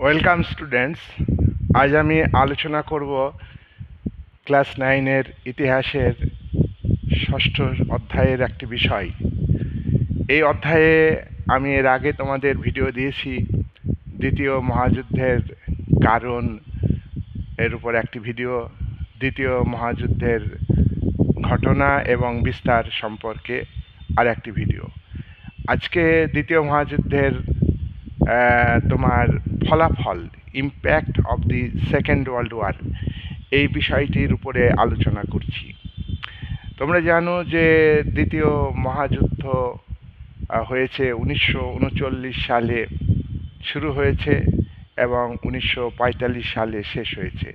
Welcome students. আজ আমি আলোচনা করব ক্লাস 9-এর ইতিহাসের ষষ্ঠ অধ্যায়ের একটি বিষয়। এই অধ্যায়ে আমি এর আগে তোমাদের ভিডিও দিয়েছি দ্বিতীয় মহাযুদ্ধের কারণ এর উপর একটি ভিডিও, দ্বিতীয় মহাযুদ্ধের ঘটনা এবং বিস্তার সম্পর্কে আর একটি ভিডিও। আজকে দ্বিতীয় মহাযুদ্ধের তোমার ফলাফল, impact of the second world war, এই বিষয়টির উপরে আলোচনা করছি। তোমরা জানো যে দ্বিতীয় মহাযুদ্ধ হয়েছে 1939 সালে শুরু হয়েছে এবং 1945 সালে শেষ হয়েছে।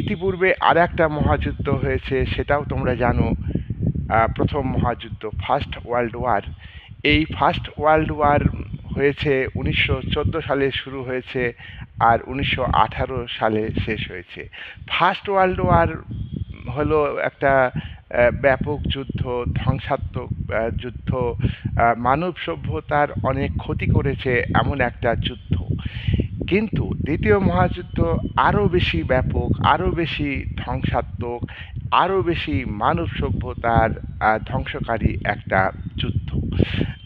ইতিপূর্বে আর একটা মহাযুদ্ধ হয়েছে, সেটাও তোমরা জানো, প্রথম মহাযুদ্ধ, ফার্স্ট ওয়ার্ল্ড ওয়ার। এই ফার্স্ট ওয়ার্ল্ড ওয়ার হয়েছে 1914 সালে শুরু হয়েছে আর 1918 সালে শেষ হয়েছে। ফার্স্ট ওয়ার্ল্ড ওয়ার হলো একটা ব্যাপক যুদ্ধ, ধ্বংসাত্মক যুদ্ধ, মানব সভ্যতার অনেক ক্ষতি করেছে এমন একটা যুদ্ধ। কিন্তু দ্বিতীয় মহাযুদ্ধ আরও বেশি ব্যাপক, আরও বেশি ধ্বংসাত্মক, আরও বেশি মানব সভ্যতার ধ্বংসকারী একটা যুদ্ধ।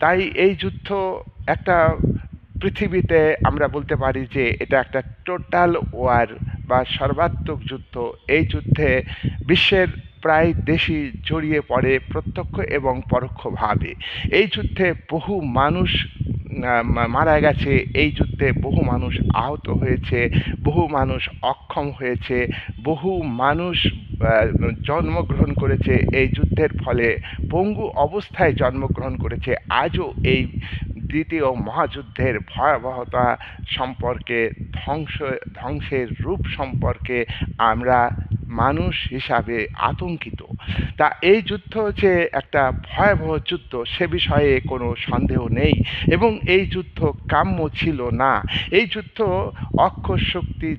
তাই এই যুদ্ধ একটা পৃথিবীতে আমরা বলতে পারি যে এটা একটা টোটাল ওয়ার বা সর্বাত্মক যুদ্ধ। এই যুদ্ধে বিশ্বের প্রায় দেশই জড়িয়ে পড়ে প্রত্যক্ষ এবং পরোক্ষভাবে। এই যুদ্ধে বহু মানুষ মারা গেছে, এই যুদ্ধে বহু মানুষ আহত হয়েছে, বহু মানুষ অক্ষম হয়েছে, বহু মানুষ জন্মগ্রহণ করেছে এই যুদ্ধের ফলে, পঙ্গু অবস্থায় জন্মগ্রহণ করেছে। আজও এই দ্বিতীয় মহাযুদ্ধের ভয়াবহতা সম্পর্কে, ধ্বংসের রূপ সম্পর্কে আমরা মানুষ হিসাবে আতঙ্কিত। তা এই যুদ্ধ যে একটা ভয়াবহ যুদ্ধ সে বিষয়ে কোনো সন্দেহ নেই, এবং এই যুদ্ধ কাম্য ছিল না। এই যুদ্ধ অক্ষর শক্তি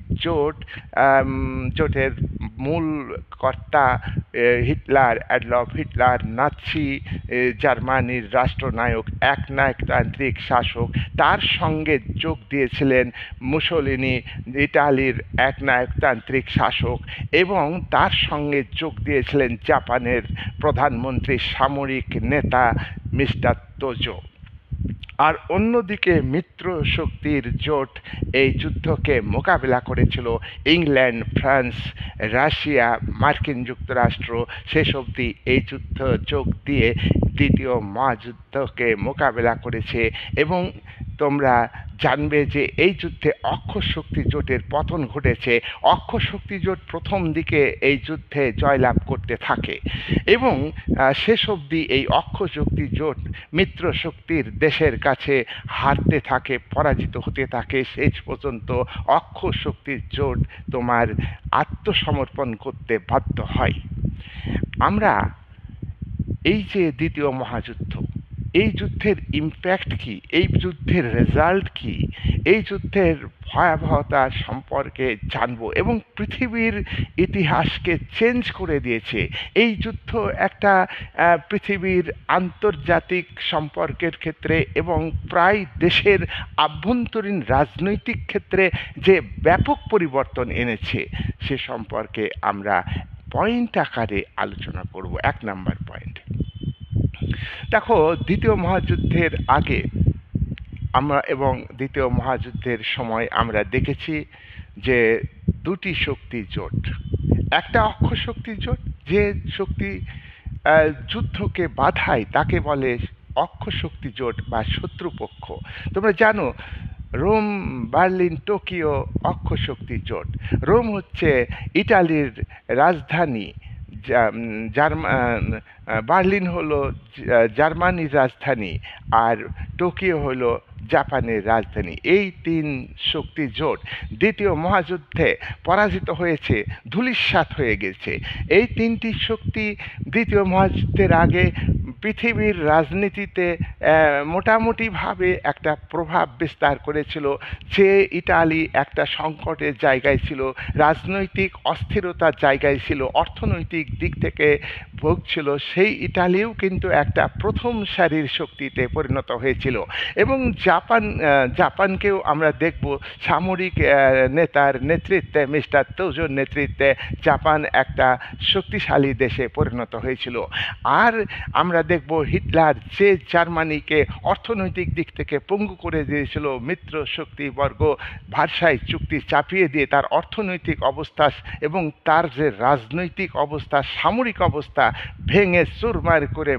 জোটের মূল কর্তা হিটলার, অ্যাডলফ হিটলার, নাৎসি জার্মানির রাষ্ট্রনায়ক, একনায়কতান্ত্রিক শাসক, তার সঙ্গে যোগ দিয়েছিলেন মুসোলিনি, ইটালির একনায়কতান্ত্রিক শাসক, এবং তার সঙ্গে যোগ দিয়েছিলেন জাপানের প্রধানমন্ত্রী, সামরিক নেতা মিস্টার তোজো। আর অন্যদিকে মিত্র শক্তির জোট এই যুদ্ধকে মোকাবিলা করেছিল ইংল্যান্ড, ফ্রান্স, রাশিয়া, মার্কিন যুক্তরাষ্ট্র শেষ অবধি এই যুদ্ধ যোগ দিয়ে দ্বিতীয় মহাযুদ্ধকে মোকাবিলা করেছে। এবং তোমরা জানবে যে এই যুদ্ধে অক্ষর শক্তি জোটের পতন ঘটেছে। অক্ষর শক্তি জোট প্রথম দিকে এই যুদ্ধে জয়লাভ করতে থাকে এবং শেষ অবধি এই অক্ষর শক্তি জোট মিত্র শক্তির দেশের কাছে হারতে থাকে, পরাজিত হতে থাকে। শেষ পর্যন্ত অক্ষর শক্তির জোট তোমার আত্মসমর্পণ করতে বাধ্য হয়। আমরা এই যে দ্বিতীয় মহাযুদ্ধ, এই যুদ্ধের ইম্প্যাক্ট কি, এই যুদ্ধের রেজাল্ট কি, এই যুদ্ধের ভয়াবহতা সম্পর্কে জানব, এবং পৃথিবীর ইতিহাসকে চেঞ্জ করে দিয়েছে এই যুদ্ধ। একটা পৃথিবীর আন্তর্জাতিক সম্পর্কের ক্ষেত্রে এবং প্রায় দেশের আভ্যন্তরীণ রাজনৈতিক ক্ষেত্রে যে ব্যাপক পরিবর্তন এনেছে সে সম্পর্কে আমরা পয়েন্ট আকারে আলোচনা করব। 1 নাম্বার পয়েন্ট, দেখো, দ্বিতীয় মহাযুদ্ধের আগে আমরা এবং দ্বিতীয় মহাযুদ্ধের সময় আমরা দেখেছি যে দুটি শক্তি জোট। একটা অক্ষর শক্তি জোট, যে শক্তি যুদ্ধকে বাধায় তাকে বলে অক্ষর শক্তি জোট বা শত্রুপক্ষ। তোমরা জানো রোম, বার্লিন, টোকিও অক্ষর শক্তি জোট। রোম হচ্ছে ইটালির রাজধানী, বার্লিন হলো জার্মানির রাজধানী, আর টোকিও হলো জাপানের রাজধানী। এই 3 শক্তি জোট দ্বিতীয় মহাযুদ্ধে পরাজিত হয়েছে, ধূলিসাৎ হয়ে গেছে। এই 3টি শক্তি দ্বিতীয় মহাযুদ্ধের আগে পৃথিবীর রাজনীতিতে মোটামুটিভাবে একটা প্রভাব বিস্তার করেছিল। যে ইটালি একটা সংকটের জায়গায় ছিল, রাজনৈতিক অস্থিরতার জায়গায় ছিল, অর্থনৈতিক দিক থেকে ভুগছিল, সেই ইটালিও কিন্তু একটা প্রথম সারির শক্তিতে পরিণত হয়েছিল। এবং জাপানকেও আমরা দেখব সামরিক নেতার নেতৃত্বে, মিস্টার তোজোর নেতৃত্বে জাপান একটা শক্তিশালী দেশে পরিণত হয়েছিল। আর আমরা দেখব হিটলার যে জার্মানিকে অর্থনৈতিক দিক থেকে পঙ্গু করে দিয়েছিল, মিত্র শক্তিবর্গ ভার্সাই চুক্তি চাপিয়ে দিয়ে তার অর্থনৈতিক অবস্থা এবং তার যে রাজনৈতিক অবস্থা, সামরিক অবস্থা ভেঙে চুরমার করে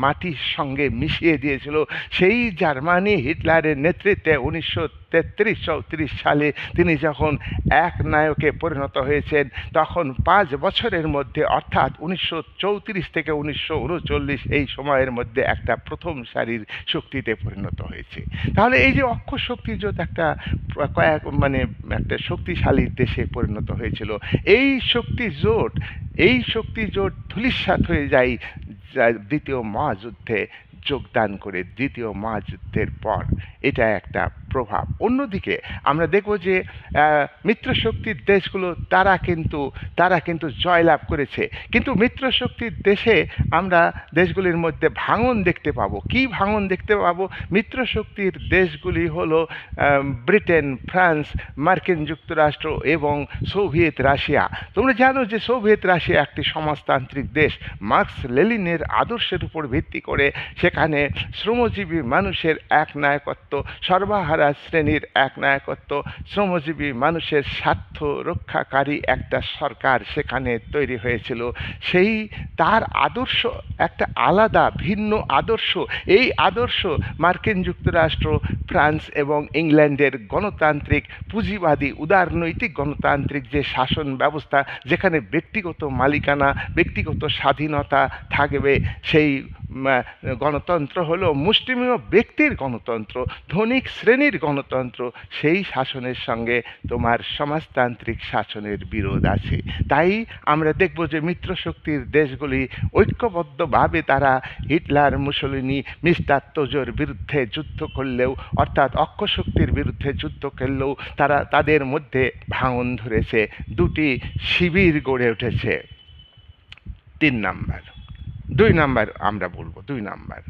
মাটির সঙ্গে মিশিয়ে দিয়েছিল, সেই জার্মানি হিটলারের নেতৃত্বে 1933-34 সালে তিনি যখন এক নায়কে পরিণত হয়েছেন, তখন 5 বছরের মধ্যে অর্থাৎ 1934 থেকে 1939 এই সময়ের মধ্যে একটা প্রথম সারির শক্তিতে পরিণত হয়েছে। তাহলে এই যে অক্ষ শক্তি জোট একটা একটা শক্তিশালী দেশে পরিণত হয়েছিল, এই শক্তি জোট ধূলিসাৎ হয়ে যায় দ্বিতীয় মহাযুদ্ধে যোগদান করে। দ্বিতীয় মহাযুদ্ধের পর এটা একটা প্রভাব। অন্যদিকে আমরা দেখব যে মিত্রশক্তির দেশগুলো তারা কিন্তু জয়লাভ করেছে, কিন্তু মিত্রশক্তির আমরা দেশগুলির মধ্যে ভাঙন দেখতে পাবো। কি ভাঙন দেখতে পাবো? মিত্রশক্তির দেশগুলি হলো ব্রিটেন, ফ্রান্স, মার্কিন যুক্তরাষ্ট্র এবং সোভিয়েত রাশিয়া। তোমরা জানো যে সোভিয়েত রাশিয়া একটি সমাজতান্ত্রিক দেশ। মার্কস লেনিনের আদর্শের উপর ভিত্তি করে সেখানে শ্রমজীবী মানুষের এক নায়কত্ব, সর্বহারা শ্রেণীর এক নায়কত্ব, শ্রমজীবী মানুষের স্বার্থ রক্ষাকারী একটা সরকার সেখানে তৈরি হয়েছিল। তার আদর্শ একটা আলাদা ভিন্ন আদর্শ। এই আদর্শ মার্কিন যুক্তরাষ্ট্র, ফ্রান্স এবং ইংল্যান্ডের গণতান্ত্রিক পুঁজিবাদী উদারনৈতিক গণতান্ত্রিক যে শাসন ব্যবস্থা, যেখানে ব্যক্তিগত মালিকানা, ব্যক্তিগত স্বাধীনতা থাকবে, সেই গণতন্ত্র হলো মুষ্টিমেয় ব্যক্তির গণতন্ত্র, ধনিক শ্রেণীর গণতন্ত্র। সেই শাসনের সঙ্গে তোমার সমাজতান্ত্রিক শাসনের বিরোধ আছে। তাই আমরা দেখব যে মিত্রশক্তির দেশগুলি ঐক্যবদ্ধভাবে তারা হিটলার, মুসোলিনি, মিস্টার তোজোর বিরুদ্ধে যুদ্ধ করলেও, অর্থাৎ অক্ষশক্তির বিরুদ্ধে যুদ্ধ করলেও তাদের মধ্যে ভাঙন ধরেছে, দুটি শিবির গড়ে উঠেছে। 2 নাম্বার আমরা বলবো, 2 নাম্বার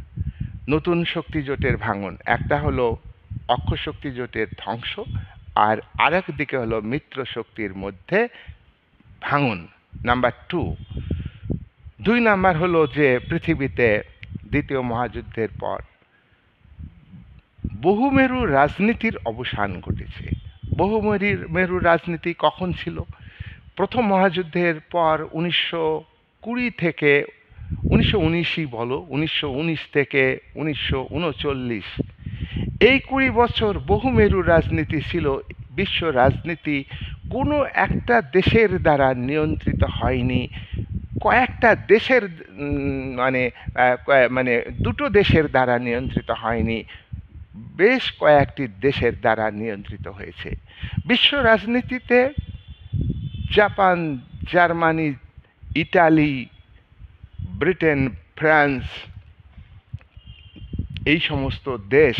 নতুন শক্তি জোটের ভাঙন। একটা হলো অক্ষশক্তি জোটের ধ্বংস, আর আরেক দিকে হলো মিত্র শক্তির মধ্যে ভাঙন। নাম্বার 2 নাম্বার হলো যে পৃথিবীতে দ্বিতীয় মহাযুদ্ধের পর বহুমেরু রাজনীতির অবসান ঘটেছে। বহুমেরু রাজনীতি কখন ছিল? প্রথম মহাযুদ্ধের পর 1920 থেকে 1919ই বলো, 1919 থেকে 1939, এই 20 বছর বহুমেরু রাজনীতি ছিল। বিশ্ব রাজনীতি কোনো একটা দেশের দ্বারা নিয়ন্ত্রিত হয়নি, কয়েকটা দেশের মানে দুটো দেশের দ্বারা নিয়ন্ত্রিত হয়নি, বেশ কয়েকটি দেশের দ্বারা নিয়ন্ত্রিত হয়েছে। বিশ্ব রাজনীতিতে Japan, Germany, Italy, Britain, France, এই সমস্ত দেশ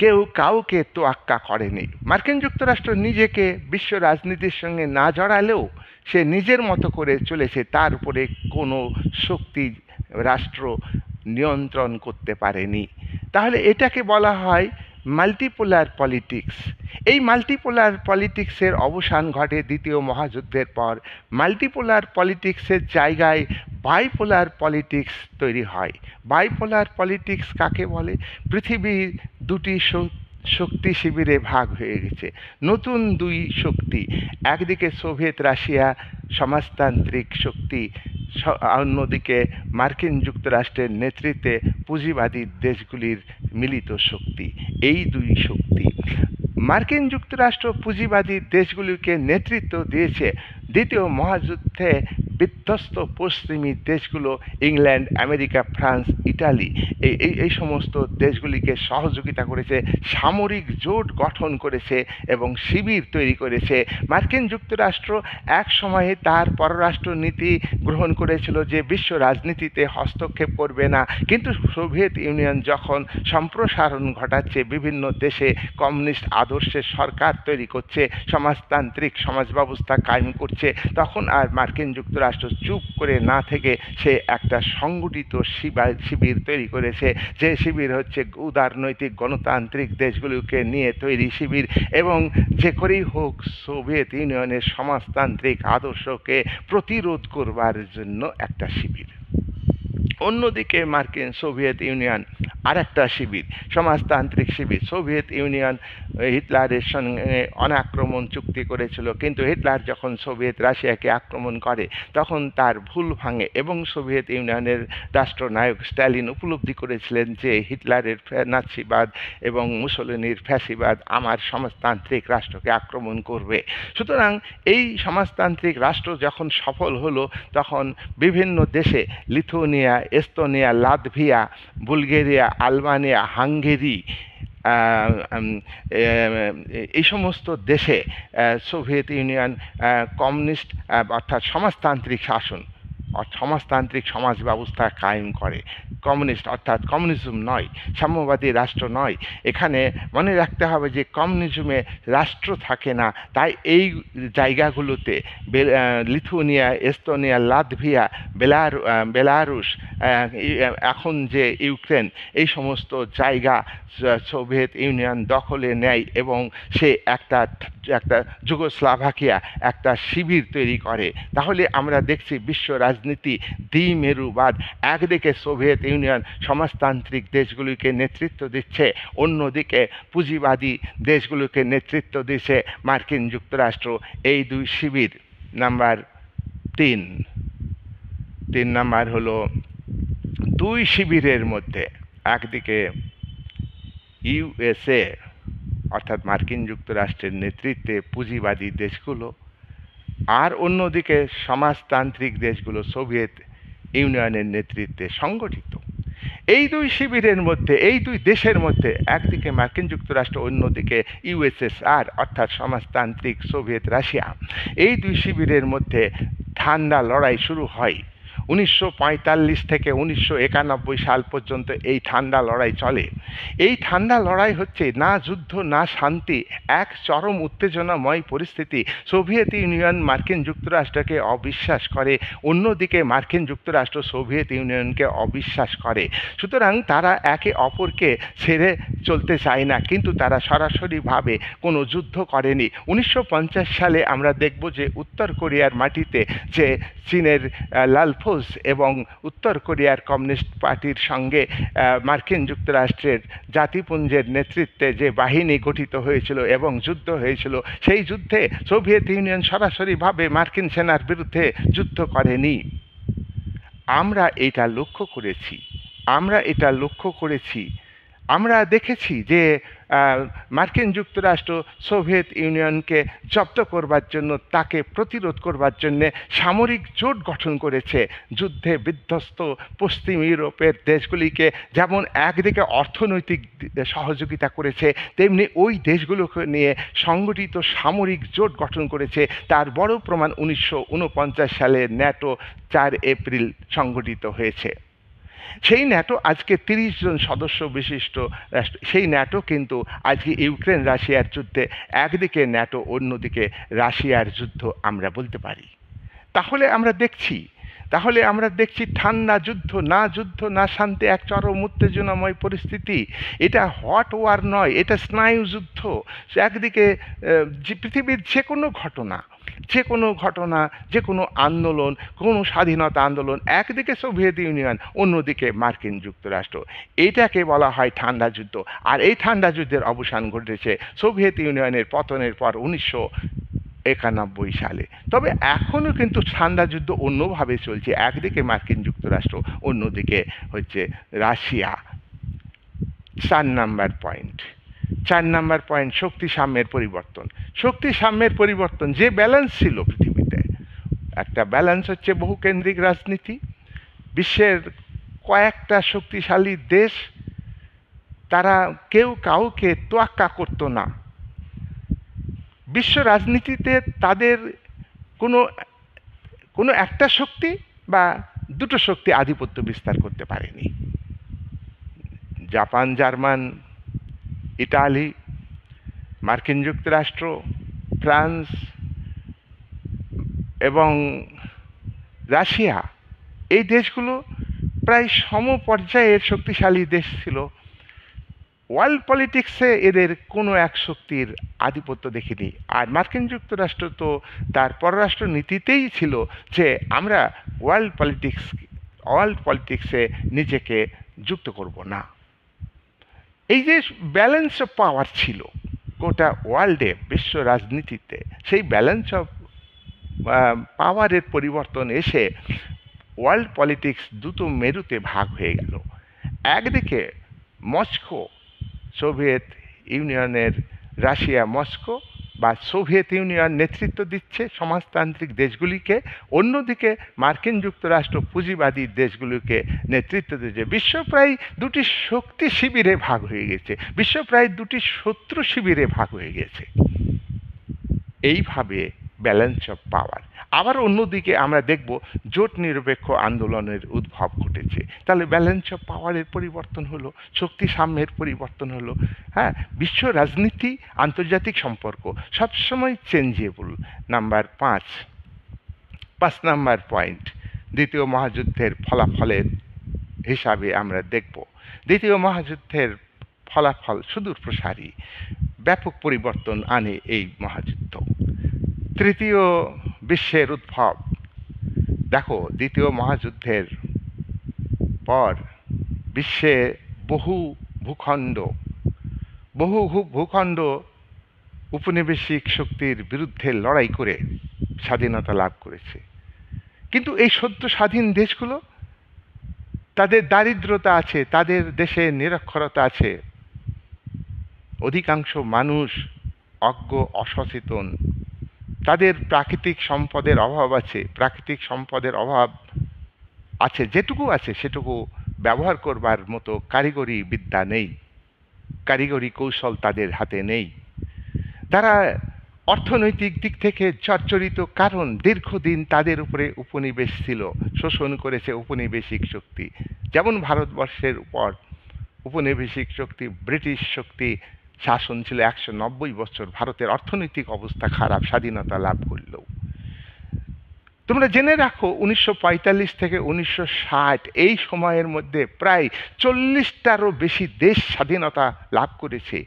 কেউ কাউকে তোয়াক্কা করেনি। মার্কিন যুক্তরাষ্ট্র নিজেকে বিশ্ব রাজনীতির সঙ্গে না জড়ালেও সে নিজের মতো করে চলেছে, তার উপরে কোনো শক্তি রাষ্ট্র নিয়ন্ত্রণ করতে পারেনি। তাহলে এটাকে বলা হয় মাল্টিপোলার পলিটিক্স। এই মাল্টিপোলার পলিটিক্সের অবসান ঘটে দ্বিতীয় মহাযুদ্ধের পর। মাল্টিপোলার পলিটিক্সের জায়গায় বাইপোলার পলিটিক্স তৈরি হয়। বাইপোলার পলিটিক্স কাকে বলে? পৃথিবী দুটি শক্তি শিবিরে ভাগ হয়ে গেছে, নতুন দুই শক্তি। একদিকে সোভিয়েত রাশিয়া সমাজতান্ত্রিক শক্তি, অন্যদিকে মার্কিন যুক্তরাষ্ট্রের নেতৃত্বে পুঁজিবাদী দেশগুলির মিলিত শক্তি। এই দুই শক্তি, মার্কিন যুক্তরাষ্ট্র পুঁজিবাদী দেশগুলিকে নেতৃত্ব দিয়েছে দ্বিতীয় মহাযুদ্ধে বিধ্বস্ত পশ্চিমী দেশগুলো, ইংল্যান্ড, আমেরিকা, ফ্রান্স, ইটালি, এই সমস্ত দেশগুলিকে সহযোগিতা করেছে, সামরিক জোট গঠন করেছে এবং শিবির তৈরি করেছে। মার্কিন যুক্তরাষ্ট্র এক সময়ে তার পররাষ্ট্র নীতি গ্রহণ করেছিল যে বিশ্ব রাজনীতিতে হস্তক্ষেপ করবে না, কিন্তু সোভিয়েত ইউনিয়ন যখন সম্প্রসারণ ঘটাচ্ছে, বিভিন্ন দেশে কমিউনিস্ট আদর্শের সরকার তৈরি করছে, সমাজতান্ত্রিক সমাজ ব্যবস্থা কায়েম করছে, তখন আর মার্কিন যুক্তরাষ্ট্র চুপ করে না থেকে সে একটা সংগঠিত শিবির তৈরি করেছে, যে শিবির হচ্ছে উদারনৈতিক গণতান্ত্রিক দেশগুলোকে নিয়ে তৈরি শিবির, এবং যে করেই হোক সোভিয়েত ইউনিয়নের সমাজতান্ত্রিক আদর্শকে প্রতিরোধ করবার জন্য একটা শিবির। অন্যদিকে সোভিয়েত ইউনিয়ন আর একটা শিবির, সমাজতান্ত্রিক শিবির। সোভিয়েত ইউনিয়ন হিটলারের সঙ্গে অনাক্রমণ চুক্তি করেছিল, কিন্তু হিটলার যখন সোভিয়েত রাশিয়াকে আক্রমণ করে তখন তার ভুল ভাঙে এবং সোভিয়েত ইউনিয়নের রাষ্ট্রনায়ক স্ট্যালিন উপলব্ধি করেছিলেন যে হিটলারের নাৎসিবাদ এবং মুসোলিনির ফ্যাসিবাদ আমার সমাজতান্ত্রিক রাষ্ট্রকে আক্রমণ করবে। সুতরাং এই সমাজতান্ত্রিক রাষ্ট্র যখন সফল হলো, তখন বিভিন্ন দেশে Lithuania, Estonia, Latvia, Bulgaria, Albania, Hungary, এই সমস্ত দেশে সোভিয়েত ইউনিয়ন কমিউনিস্ট অর্থাৎ সমাজতান্ত্রিক শাসন, সমাজতান্ত্রিক সমাজ ব্যবস্থা কায়েম করে। কমিউনিস্ট অর্থাৎ কমিউনিজম নয়, সাম্যবাদী রাষ্ট্র নয়। এখানে মনে রাখতে হবে যে কমিউনিজমে রাষ্ট্র থাকে না, তাই এই জায়গাগুলোতে লিথুয়ানিয়া, এস্তোনিয়া, লাতভিয়া, বেলারুশ, এখন যে ইউক্রেন, এই সমস্ত জায়গা সোভিয়েত ইউনিয়ন দখলে নেয় এবং সে একটা যুগোস্লাভাকিয়া একটা শিবির তৈরি করে। তাহলে আমরা দেখছি বিশ্ব রাজনীতি দ্বিমেরুবাদ, একদিকে সোভিয়েত ইউনিয়ন সমাজতান্ত্রিক দেশগুলিকে নেতৃত্ব দিচ্ছে, অন্যদিকে পুঁজিবাদী দেশগুলোকে নেতৃত্ব দিচ্ছে মার্কিন যুক্তরাষ্ট্র। এই দুই শিবির। নাম্বার 3 নাম্বার হলো দুই শিবিরের মধ্যে একদিকে ইউএসএ অর্থাৎ মার্কিন যুক্তরাষ্ট্রের নেতৃত্বে পুঁজিবাদী দেশগুলো, আর অন্যদিকে সমাজতান্ত্রিক দেশগুলো সোভিয়েত ইউনিয়নের নেতৃত্বে সংগঠিত। এই দুই শিবিরের মধ্যে, এই দুই দেশের মধ্যে, একদিকে মার্কিন যুক্তরাষ্ট্র, অন্যদিকে ইউএসএসআর অর্থাৎ সমাজতান্ত্রিক সোভিয়েত রাশিয়া, এই দুই শিবিরের মধ্যে ঠান্ডা লড়াই শুরু হয়। 1945 থেকে 1991 সাল পর্যন্ত এই ঠান্ডা লড়াই চলে। এই ঠান্ডা লড়াই হচ্ছে না যুদ্ধ না শান্তি, এক চরম উত্তেজনাময় পরিস্থিতি। সোভিয়েত ইউনিয়ন মার্কিন যুক্তরাষ্ট্রকে অবিশ্বাস করে, অন্যদিকে মার্কিন যুক্তরাষ্ট্র সোভিয়েত ইউনিয়নকে অবিশ্বাস করে। সুতরাং তারা একে অপরকে ছেড়ে চলতে চায় না, কিন্তু তারা সরাসরিভাবে কোনো যুদ্ধ করেনি। 1950 সালে আমরা দেখব যে উত্তর কোরিয়ার মাটিতে যে চীনের লালফোজ এবং উত্তর কোরিয়ার কমিউনিস্ট পার্টির সঙ্গে মার্কিন যুক্তরাষ্ট্রের জাতিপুঞ্জের নেতৃত্বে যে বাহিনী গঠিত হয়েছিল এবং যুদ্ধ হয়েছিল, সেই যুদ্ধে সোভিয়েত ইউনিয়ন সরাসরিভাবে মার্কিন সেনার বিরুদ্ধে যুদ্ধ করেনি। আমরা এটা লক্ষ্য করেছি, আমরা দেখেছি যে মার্কিন যুক্তরাষ্ট্র সোভিয়েত ইউনিয়নকে জব্দ করবার জন্য, তাকে প্রতিরোধ করবার জন্যে সামরিক জোট গঠন করেছে। যুদ্ধে বিধ্বস্ত পশ্চিম ইউরোপের দেশগুলিকে যেমন একদিকে অর্থনৈতিক সহযোগিতা করেছে, তেমনি ওই দেশগুলোকে নিয়ে সংগঠিত সামরিক জোট গঠন করেছে। তার বড় প্রমাণ 1949 সালে ন্যাটো 4 এপ্রিল সংগঠিত হয়েছে। সেই ন্যাটো আজকে 30 জন সদস্য বিশিষ্ট রাষ্ট্র। সেই ন্যাটো কিন্তু আজকে ইউক্রেন রাশিয়ার যুদ্ধে একদিকে ন্যাটো, অন্যদিকে রাশিয়ার যুদ্ধ আমরা বলতে পারি। তাহলে আমরা দেখছি ঠান্ডা যুদ্ধ না শান্তি, এক চরম উত্তেজনাময় পরিস্থিতি। এটা হট ওয়ার নয়, এটা স্নায়ু যুদ্ধ। একদিকে পৃথিবীর যে কোনো ঘটনা, যে কোনো আন্দোলন, কোনো স্বাধীনতা আন্দোলন, একদিকে সোভিয়েত ইউনিয়ন, অন্যদিকে মার্কিন যুক্তরাষ্ট্র, এটাকে বলা হয় ঠান্ডা যুদ্ধ। আর এই ঠান্ডা যুদ্ধের অবসান ঘটেছে সোভিয়েত ইউনিয়নের পতনের পর 1991 সালে। তবে এখনও কিন্তু ঠান্ডা যুদ্ধ অন্যভাবে চলছে, একদিকে মার্কিন যুক্তরাষ্ট্র, অন্যদিকে হচ্ছে রাশিয়া। 4 নাম্বার পয়েন্ট শক্তি সাম্যের পরিবর্তন। যে ব্যালেন্স ছিল পৃথিবীতে, একটা ব্যালেন্স হচ্ছে বহুকেন্দ্রিক রাজনীতি। বিশ্বের কয়েকটা শক্তিশালী দেশ, তারা কেউ কাউকে তোয়াক্কা করতো না। বিশ্ব রাজনীতিতে তাদের কোনো কোনো একটা শক্তি বা দুটো শক্তি আধিপত্য বিস্তার করতে পারেনি। জাপান, জার্মান, ইটালি, মার্কিন যুক্তরাষ্ট্র, ফ্রান্স এবং রাশিয়া, এই দেশগুলো প্রায় সমপর্যায়ের শক্তিশালী দেশ ছিল। ওয়ার্ল্ড পলিটিক্সে এদের কোনো এক শক্তির আধিপত্য দেখিনি। আর মার্কিন যুক্তরাষ্ট্র তো তার পররাষ্ট্র নীতিতেই ছিল যে আমরা ওয়ার্ল্ড পলিটিক্সে নিজেকে যুক্ত করব না। এই যে ব্যালেন্স অফ পাওয়ার ছিল গোটা ওয়ার্ল্ডে, বিশ্ব রাজনীতিতে, সেই ব্যালেন্স অফ পাওয়ারের পরিবর্তন এসে ওয়ার্ল্ড পলিটিক্স দুটো মেরুতে ভাগ হয়ে গেল। একদিকে মস্কো, সোভিয়েত ইউনিয়নের রাশিয়া মস্কো বা সোভিয়েত ইউনিয়ন নেতৃত্ব দিচ্ছে সমাজতান্ত্রিক দেশগুলিকে, অন্যদিকে মার্কিন যুক্তরাষ্ট্র পুঁজিবাদী দেশগুলিকে নেতৃত্ব দিচ্ছে। বিশ্ব প্রায় দুটি শক্তি শিবিরে ভাগ হয়ে গেছে, বিশ্ব প্রায় দুটি শত্রু শিবিরে ভাগ হয়ে গেছে। এইভাবে ব্যালেন্স অফ পাওয়ার। আবার অন্যদিকে আমরা দেখব জোট নিরপেক্ষ আন্দোলনের উদ্ভব ঘটেছে। তাহলে ব্যালেন্স অফ পাওয়ারের পরিবর্তন হলো, শক্তি সাম্যের পরিবর্তন হলো। হ্যাঁ, বিশ্ব রাজনীতি, আন্তর্জাতিক সম্পর্ক সবসময় চেঞ্জেবল। নাম্বার 5 নাম্বার পয়েন্ট, দ্বিতীয় মহাযুদ্ধের ফলাফলের হিসাবে আমরা দেখব দ্বিতীয় মহাযুদ্ধের ফলাফল সুদূর প্রসারী, ব্যাপক পরিবর্তন আনে এই মহাযুদ্ধ। তৃতীয় বিশ্বের উদ্ভব। দেখো, দ্বিতীয় মহাযুদ্ধের পর বিশ্বে বহু ভূখণ্ড উপনিবেশিক শক্তির বিরুদ্ধে লড়াই করে স্বাধীনতা লাভ করেছে। কিন্তু এই সদ্য স্বাধীন দেশগুলো, তাদের দারিদ্রতা আছে, তাদের দেশে নিরক্ষরতা আছে, অধিকাংশ মানুষ অজ্ঞ, অসচেতন, তাদের প্রাকৃতিক সম্পদের অভাব আছে, যেটুকু আছে সেটুকু ব্যবহার করবার মতো কারিগরি বিদ্যা নেই, কারিগরি কৌশল তাদের হাতে নেই। তারা অর্থনৈতিক দিক থেকে জর্জরিত, কারণ দীর্ঘদিন তাদের উপরে উপনিবেশ ছিল, শোষণ করেছে উপনিবেশিক শক্তি। যেমন ভারতবর্ষের উপর উপনিবেশিক শক্তি, ব্রিটিশ শক্তি শাসন ছিল 190 বছর। ভারতের অর্থনৈতিক অবস্থা খারাপ স্বাধীনতা লাভ করলেও। তোমরা জেনে রাখো, 1945 থেকে 1960 এই সময়ের মধ্যে প্রায় 40টারও বেশি দেশ স্বাধীনতা লাভ করেছে।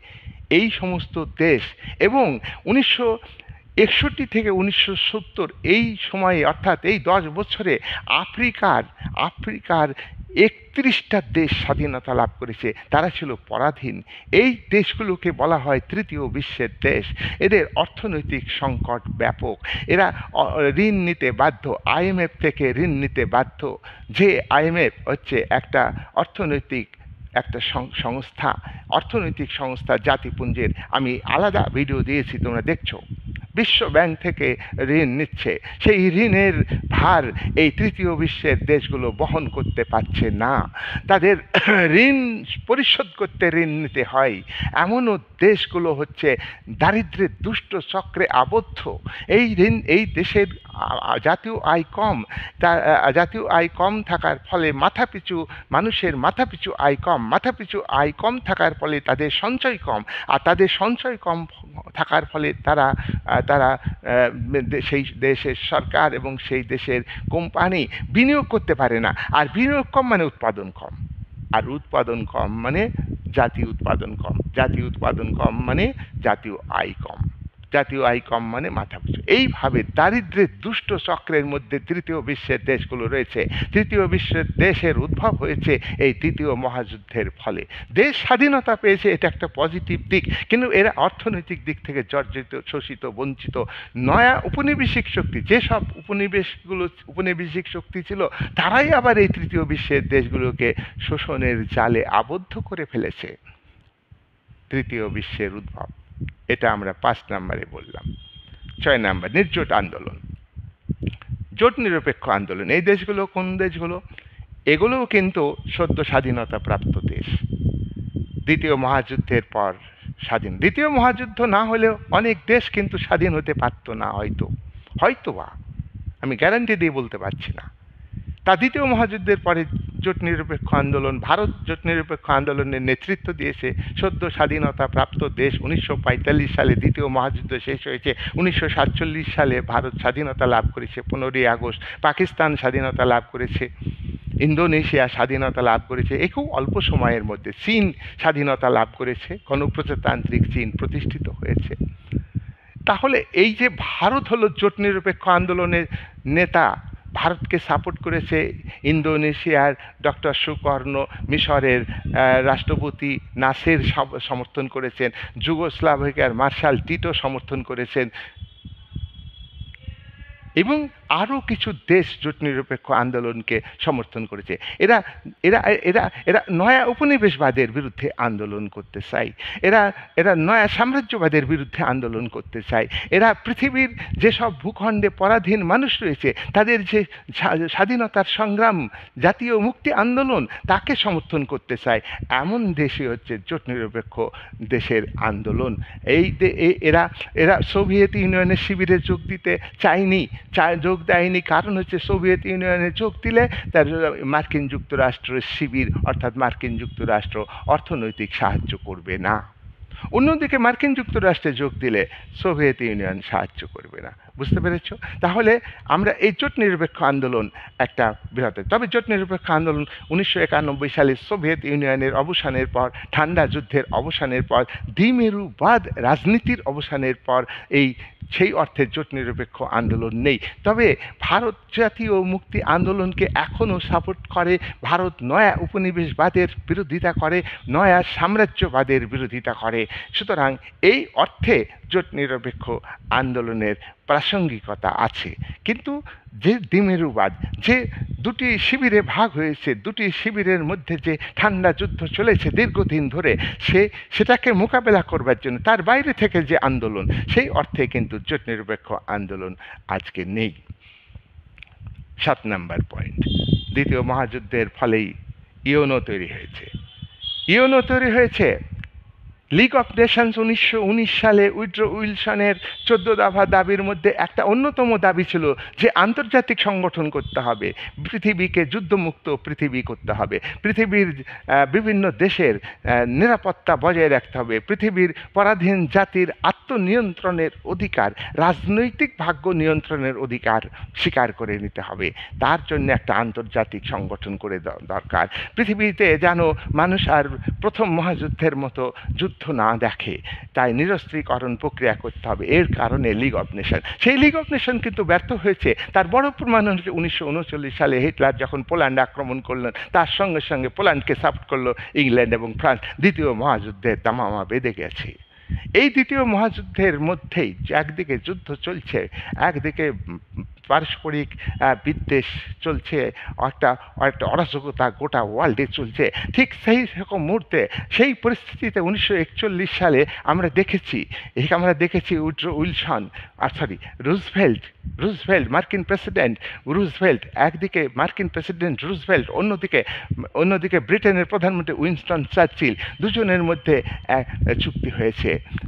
এই সমস্ত দেশ, এবং 1961 থেকে 1970 এই সময়ে, অর্থাৎ এই 10 বছরে আফ্রিকার 31টা দেশ স্বাধীনতা লাভ করেছে। তারা ছিল পরাধীন। এই দেশগুলোকে বলা হয় তৃতীয় বিশ্বের দেশ। এদের অর্থনৈতিক সংকট ব্যাপক, এরা ঋণ নিতে বাধ্য, IMF থেকে ঋণ নিতে বাধ্য। যে IMF হচ্ছে একটা অর্থনৈতিক সংস্থা জাতিপুঞ্জের। আমি আলাদা ভিডিও দিয়েছি, তোমরা দেখছো। বিশ্ব ব্যাংক থেকে ঋণ নিচ্ছে, সেই ঋণের ভার এই তৃতীয় বিশ্বের দেশগুলো বহন করতে পারছে না। তাদের ঋণ পরিশোধ করতে ঋণ নিতে হয়। এমনও দেশগুলো হচ্ছে দারিদ্র্যের দুষ্ট চক্রে আবদ্ধ। এই দেশের জাতীয় আয় কম থাকার ফলে মানুষের মাথাপিছু আয় কম থাকার ফলে তাদের সঞ্চয় কম, আর তাদের সঞ্চয় কম থাকার ফলে তারা সেই দেশের সরকার এবং সেই দেশের কোম্পানি বিনিয়োগ করতে পারে না। আর বিনিয়োগ কম মানে উৎপাদন কম, আর উৎপাদন কম মানে জাতীয় উৎপাদন কম, জাতীয় উৎপাদন কম মানে জাতীয় আয় কম, জাতীয় আয় কম মানে মাথাপিছু। এইভাবে দারিদ্র্যের দুষ্ট চক্রের মধ্যে তৃতীয় বিশ্বের দেশগুলো রয়েছে। তৃতীয় বিশ্বের দেশের উদ্ভব হয়েছে এই দ্বিতীয় মহাযুদ্ধের ফলে। দেশ স্বাধীনতা পেয়েছে, এটা একটা পজিটিভ দিক, কিন্তু এরা অর্থনৈতিক দিক থেকে জর্জরিত, শোষিত, বঞ্চিত। নয়া উপনিবেশিক শক্তি, যেসব উপনিবেশিক শক্তি ছিল, তারাই আবার এই তৃতীয় বিশ্বের দেশগুলোকে শোষণের জালে আবদ্ধ করে ফেলেছে। তৃতীয় বিশ্বের উদ্ভব, এটা আমরা 5 নম্বরে বললাম। 6 নম্বর, নির্জোট আন্দোলন। জোট নিরপেক্ষ আন্দোলন, এই দেশগুলো কোন দেশগুলো? এগুলোও কিন্তু সদ্য স্বাধীনতা প্রাপ্ত দেশ, দ্বিতীয় মহাযুদ্ধের পর স্বাধীন। দ্বিতীয় মহাযুদ্ধ না হলেও অনেক দেশ কিন্তু স্বাধীন হতে পারতো না, হয়তো বা, আমি গ্যারান্টি দিয়ে বলতে পারছি না। তা দ্বিতীয় মহাযুদ্ধের পরে জোট নিরপেক্ষ আন্দোলন, ভারত জোট নিরপেক্ষ আন্দোলনের নেতৃত্ব দিয়েছে। সদ্য স্বাধীনতা প্রাপ্ত দেশ, 1945 সালে দ্বিতীয় মহাযুদ্ধ শেষ হয়েছে, 1947 সালে ভারত স্বাধীনতা লাভ করেছে, 15ই আগস্ট। পাকিস্তান স্বাধীনতা লাভ করেছে, ইন্দোনেশিয়া স্বাধীনতা লাভ করেছে এই খুব অল্প সময়ের মধ্যে। চীন স্বাধীনতা লাভ করেছে, গণপ্রজাতান্ত্রিক চীন প্রতিষ্ঠিত হয়েছে। তাহলে এই যে ভারত হলো জোট নিরপেক্ষ আন্দোলনের নেতা, ভারতকে সাপোর্ট করেছে ইন্দোনেশিয়ার ডক্টর সুকর্ণ, মিশরের রাষ্ট্রপতি নাসের সমর্থন করেছেন, যুগোস্লাভিয়ার মার্শাল টিটো সমর্থন করেছেন, এবং আরও কিছু দেশ জোট নিরপেক্ষ আন্দোলনকে সমর্থন করেছে। এরা এরা এরা এরা নয়া উপনিবেশবাদের বিরুদ্ধে আন্দোলন করতে চায়, এরা নয়া সাম্রাজ্যবাদের বিরুদ্ধে আন্দোলন করতে চায়, এরা পৃথিবীর যেসব ভূখণ্ডে পরাধীন মানুষ রয়েছে তাদের যে স্বাধীনতার সংগ্রাম, জাতীয় মুক্তি আন্দোলন, তাকে সমর্থন করতে চায়। এমন দেশই হচ্ছে জোট নিরপেক্ষ দেশের আন্দোলন। এরা এরা সোভিয়েত ইউনিয়নের শিবিরে যোগ দিতে চায়নি, যোগ দেয়নি। কারণ হচ্ছে সোভিয়েত ইউনিয়নে যোগ দিলে তার মার্কিন যুক্তরাষ্ট্রের শিবির, অর্থাৎ মার্কিন যুক্তরাষ্ট্র অর্থনৈতিক সাহায্য করবে না। অন্যদিকে মার্কিন যুক্তরাষ্ট্রে যোগ দিলে সোভিয়েত ইউনিয়ন সাহায্য করবে না। বুঝতে পেরেছ? তাহলে আমরা এই জোট নিরপেক্ষ আন্দোলন একটা বৃহৎ, তবে জোট নিরপেক্ষ আন্দোলন 1991 সালে সোভিয়েত ইউনিয়নের অবসানের পর, ঠান্ডা যুদ্ধের অবসানের পর, দ্বিমেরুবাদ রাজনীতির অবসানের পর সেই অর্থে জোট নিরপেক্ষ আন্দোলন নেই। তবে ভারত জাতীয় মুক্তি আন্দোলনকে এখনও সাপোর্ট করে, ভারত নয়া উপনিবেশবাদের বিরোধিতা করে, নয়া সাম্রাজ্যবাদের বিরোধিতা করে। সুতরাং এই অর্থে জোট নিরপেক্ষ আন্দোলনের প্রাসঙ্গিকতা আছে। কিন্তু যে দ্বিমেরুবাদ, যে দুটি শিবিরে ভাগ হয়েছে, দুটি শিবিরের মধ্যে যে ঠান্ডা যুদ্ধ চলেছে দীর্ঘদিন ধরে, সেটাকে মোকাবেলা করবার জন্য তার বাইরে থেকে যে আন্দোলন, সেই অর্থে কিন্তু জোট নিরপেক্ষ আন্দোলন আজকে নেই। 7 নম্বর পয়েন্ট, দ্বিতীয় মহাযুদ্ধের ফলেই ইউএনও তৈরি হয়েছে। ইউএনও তৈরি হয়েছে লিগ অফ নেশনস 1919 সালে উইড্রো উইলসনের 14 দফা দাবির মধ্যে একটা অন্যতম দাবি ছিল যে আন্তর্জাতিক সংগঠন করতে হবে, পৃথিবীকে যুদ্ধমুক্ত পৃথিবী করতে হবে, পৃথিবীর বিভিন্ন দেশের নিরাপত্তা বজায় রাখতে হবে, পৃথিবীর পরাধীন জাতির আত্মনিয়ন্ত্রণের অধিকার, রাজনৈতিক ভাগ্য নিয়ন্ত্রণের অধিকার স্বীকার করে নিতে হবে। তার জন্য একটা আন্তর্জাতিক সংগঠন করে দরকার। পৃথিবীতে যেন মানুষ আর প্রথম মহাযুদ্ধের মতো যুদ্ধ না দেখে, তাই নিরস্ত্রীকরণ প্রক্রিয়া করতে হবে। এর কারণে লিগ অফ নেশন, সেই লিগ অফ নেশন কিন্তু ব্যর্থ হয়েছে। তার বড় প্রমাণ হচ্ছে 1939 সালে হিটলার যখন পোল্যান্ড আক্রমণ করলেন, তার সঙ্গে সঙ্গে পোল্যান্ডকে সাপোর্ট করলো ইংল্যান্ড এবং ফ্রান্স। দ্বিতীয় মহাযুদ্ধের দামামা বেঁধে গেছে। এই দ্বিতীয় মহাযুদ্ধের মধ্যেই একদিকে যুদ্ধ চলছে, একদিকে পারস্পরিক বিদ্বেষ চলছে, একটা অরাজকতা গোটা ওয়ার্ল্ডে চলছে। ঠিক সেই রকম মুহূর্তে, সেই পরিস্থিতিতে 1941 সালে আমরা দেখেছি উইড্রো উইলসন, রুজভেল্ট, মার্কিন প্রেসিডেন্ট রুজভেল্ট, একদিকে মার্কিন প্রেসিডেন্ট রুজভেল্ট, অন্যদিকে ব্রিটেনের প্রধানমন্ত্রী উইনস্টন চার্চিল, দুজনের মধ্যে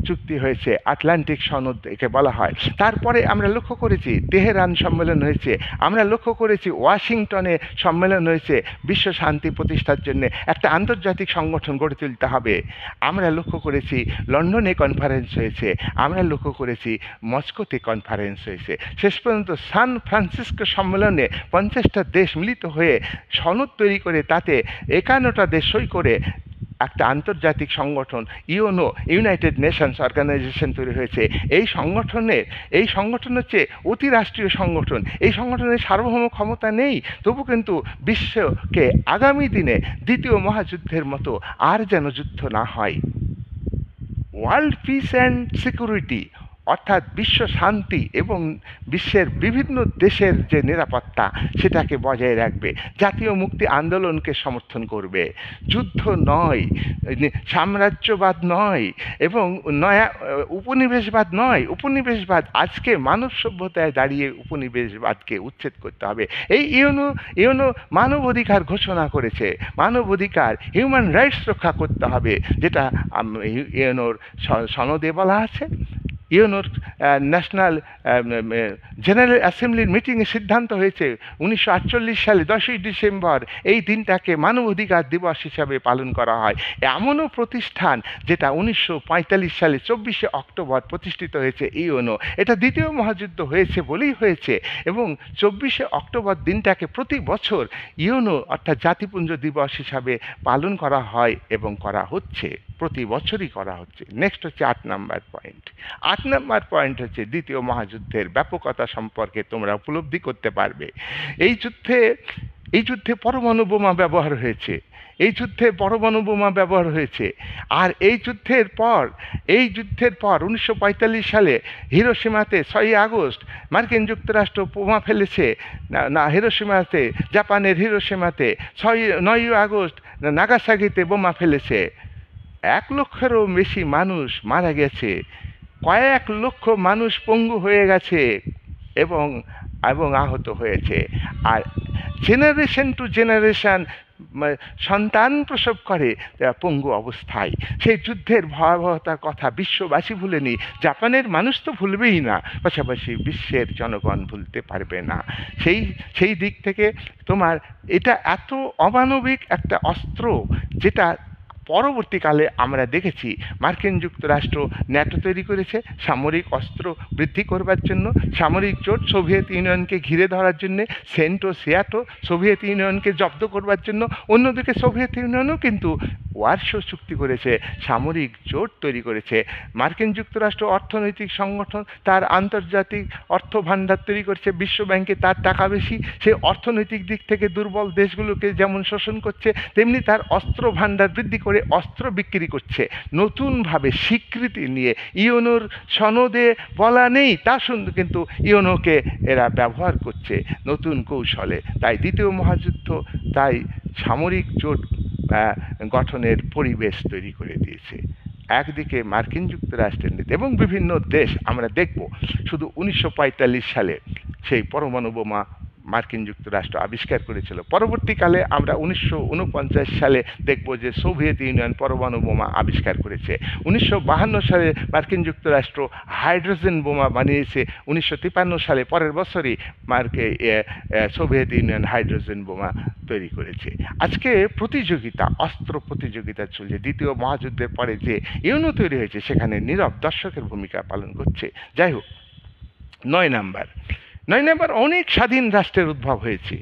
চুক্তি হয়েছে, আটলান্টিক সনদ একে বলা হয়। তারপরে আমরা লক্ষ্য করেছি তেহরান সম্মেলন হয়েছে, আমরা লক্ষ্য করেছি ওয়াশিংটনে সম্মেলন হয়েছে, বিশ্ব শান্তি প্রতিষ্ঠার জন্য একটা আন্তর্জাতিক সংগঠন গড়ে তুলতে হবে। আমরা লক্ষ্য করেছি লন্ডনে কনফারেন্স হয়েছে, আমরা লক্ষ্য করেছি মস্কোতে কনফারেন্স হয়েছে। শেষ পর্যন্ত সান ফ্রান্সিসকো সম্মেলনে 50টা দেশ মিলিত হয়ে সনদ তৈরি করে তাতে 51টা দেশ সই করে একটা আন্তর্জাতিক সংগঠন ইউএনও, ইউনাইটেড নেশনস অর্গানাইজেশন তৈরি হয়েছে। এই সংগঠন হচ্ছে অতি রাষ্ট্রীয় সংগঠন। এই সংগঠনের সার্বভৌম ক্ষমতা নেই, তবু কিন্তু বিশ্বকে আগামী দিনে দ্বিতীয় মহাযুদ্ধের মতো আর যেন যুদ্ধ না হয়, ওয়ার্ল্ড পিস অ্যান্ড সিকিউরিটি, অর্থাৎ বিশ্ব শান্তি এবং বিশ্বের বিভিন্ন দেশের যে নিরাপত্তা সেটাকে বজায় রাখবে, জাতীয় মুক্তি আন্দোলনকে সমর্থন করবে, যুদ্ধ নয়, সাম্রাজ্যবাদ নয় এবং নয়া উপনিবেশবাদ নয়। উপনিবেশবাদ আজকে মানব সভ্যতায় দাঁড়িয়ে উপনিবেশবাদকে উচ্ছেদ করতে হবে। এই ইউনো মানব অধিকার ঘোষণা করেছে, মানব অধিকার হিউম্যান রাইটস রক্ষা করতে হবে, যেটা ইউনোর সনদে বলা আছে। ইউনোর ন্যাশনাল জেনারেল অ্যাসেম্বলির মিটিংয়ে সিদ্ধান্ত হয়েছে 1948 সালে 10ই ডিসেম্বর এই দিনটাকে মানবাধিকার দিবস হিসাবে পালন করা হয়। এমনও প্রতিষ্ঠান যেটা 1945 সালে 24শে অক্টোবর প্রতিষ্ঠিত হয়েছে ইউনো, এটা দ্বিতীয় মহাযুদ্ধ হয়েছে বলেই হয়েছে, এবং 24শে অক্টোবর দিনটাকে প্রতি বছর ইউনো অর্থাৎ জাতিপুঞ্জ দিবস হিসাবে পালন করা হয় এবং করা হচ্ছে, প্রতি বছরই করা হচ্ছে। নেক্সট হচ্ছে 8 নাম্বার পয়েন্ট। 8 নাম্বার পয়েন্ট হচ্ছে দ্বিতীয় মহাযুদ্ধের ব্যাপকতা সম্পর্কে তোমরা উপলব্ধি করতে পারবে। এই যুদ্ধে পরমাণু বোমা ব্যবহার হয়েছে, এই যুদ্ধে পরমাণু বোমা ব্যবহার হয়েছে। আর এই যুদ্ধের পর 1945 সালে হিরোশিমাতে 6ই আগস্ট মার্কিন যুক্তরাষ্ট্র বোমা ফেলেছে, না হিরোশিমাতে, জাপানের হিরোশিমাতে, 9ই আগস্ট নাগাসাকিতে বোমা ফেলেছে। 1 লক্ষেরও বেশি মানুষ মারা গেছে, কয়েক লক্ষ মানুষ পঙ্গু হয়ে গেছে এবং আহত হয়েছে। আর জেনারেশন টু জেনারেশন সন্তান প্রসব করে পঙ্গু অবস্থায়। সেই যুদ্ধের ভয়াবহতার কথা বিশ্ববাসী ভুলেনি, জাপানের মানুষ তো ভুলবেই না, পাশাপাশি বিশ্বের জনগণ ভুলতে পারবে না। সেই দিক থেকে তোমার এটা এত অমানবিক একটা অস্ত্র, যেটা পরবর্তীকালে আমরা দেখেছি মার্কিন যুক্তরাষ্ট্র ন্যাটো তৈরি করেছে সামরিক অস্ত্র বৃদ্ধি করবার জন্য, সামরিক জোট সোভিয়েত ইউনিয়নকে ঘিরে ধরার জন্য, সেন্টো সিয়াটো সোভিয়েত ইউনিয়নকে জব্দ করবার জন্য। অন্যদিকে সোভিয়েত ইউনিয়নও কিন্তু ওয়ারশো চুক্তি করেছে, সামরিক জোট তৈরি করেছে। মার্কিন যুক্তরাষ্ট্র অর্থনৈতিক সংগঠন, তার আন্তর্জাতিক অর্থ ভাণ্ডার তৈরি করছে, বিশ্ব ব্যাংকে তার টাকা বেশি, সে অর্থনৈতিক দিক থেকে দুর্বল দেশগুলোকে যেমন শোষণ করছে, তেমনি তার অস্ত্র ভাণ্ডার বৃদ্ধি করে অস্ত্র বিক্রি করছে নতুনভাবে স্বীকৃতি নিয়ে। ইউনোর সনদে বলা নেই, তা শুনতে কিন্তু ইউনোকে এরা ব্যবহার করছে নতুন কৌশলে। তাই দ্বিতীয় মহাযুদ্ধ তাই সামরিক জোট গঠনের পরিবেশ তৈরি করে দিয়েছে। একদিকে মার্কিন যুক্তরাষ্ট্রের নীতি এবং বিভিন্ন দেশ, আমরা দেখব শুধু 1945 সালে সেই পরমাণু বোমা মার্কিন যুক্তরাষ্ট্র আবিষ্কার করেছিল। পরবর্তীকালে আমরা 1949 সালে দেখব যে সোভিয়েত ইউনিয়ন পরমাণু বোমা আবিষ্কার করেছে। 1952 সালে মার্কিন যুক্তরাষ্ট্র হাইড্রোজেন বোমা বানিয়েছে। 1953 সালে পরের বছরই সোভিয়েত ইউনিয়ন হাইড্রোজেন বোমা তৈরি করেছে। আজকে প্রতিযোগিতা, অস্ত্র প্রতিযোগিতা চলছে। দ্বিতীয় মহাযুদ্ধের পরে যে ইউনো তৈরি হয়েছে সেখানে নীরব দর্শকের ভূমিকা পালন করছে। যাই হোক, 9 নাম্বার অনেক স্বাধীন রাষ্ট্রের উদ্ভব হয়েছে,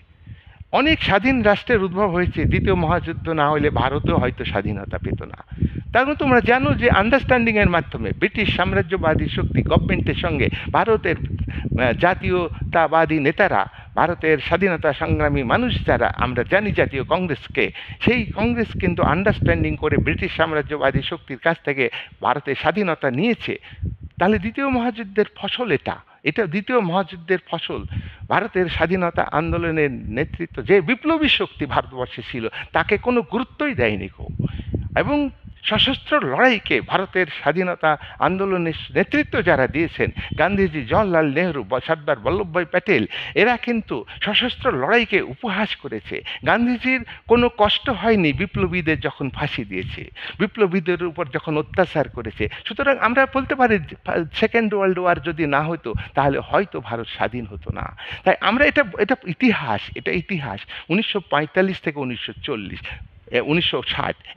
অনেক স্বাধীন রাষ্ট্রের উদ্ভব হয়েছে। দ্বিতীয় মহাযুদ্ধ না হলে ভারতেও হয়তো স্বাধীনতা পেত না। তার মধ্যে তোমরা জানো যে আন্ডারস্ট্যান্ডিংয়ের মাধ্যমে ব্রিটিশ সাম্রাজ্যবাদী শক্তি গভর্নমেন্টের সঙ্গে ভারতের জাতীয়তাবাদী নেতারা, ভারতের স্বাধীনতা সংগ্রামী মানুষ যারা আমরা জানি জাতীয় কংগ্রেসকে, সেই কংগ্রেস কিন্তু আন্ডারস্ট্যান্ডিং করে ব্রিটিশ সাম্রাজ্যবাদী শক্তির কাছ থেকে ভারতের স্বাধীনতা নিয়েছে। তাহলে দ্বিতীয় মহাযুদ্ধের ফসল এটা দ্বিতীয় মহাযুদ্ধের ফসল। ভারতের স্বাধীনতা আন্দোলনের নেতৃত্ব যে বিপ্লবী শক্তি ভারতবর্ষে ছিল তাকে কোনো গুরুত্বই দেয়নি কেউ, এবং সশস্ত্র লড়াইকে ভারতের স্বাধীনতা আন্দোলনের নেতৃত্ব যারা দিয়েছেন, গান্ধীজি, জওহরলাল নেহরু, সর্দার বল্লভভাই প্যাটেল, এরা কিন্তু সশস্ত্র লড়াইকে উপহাস করেছে। গান্ধীজির কোনো কষ্ট হয়নি বিপ্লবীদের যখন ফাঁসি দিয়েছে, বিপ্লবীদের উপর যখন অত্যাচার করেছে। সুতরাং আমরা বলতে পারি সেকেন্ড ওয়ার্ল্ড ওয়ার যদি না হতো তাহলে হয়তো ভারত স্বাধীন হতো না। তাই আমরা এটা ইতিহাস 1945 থেকে 1960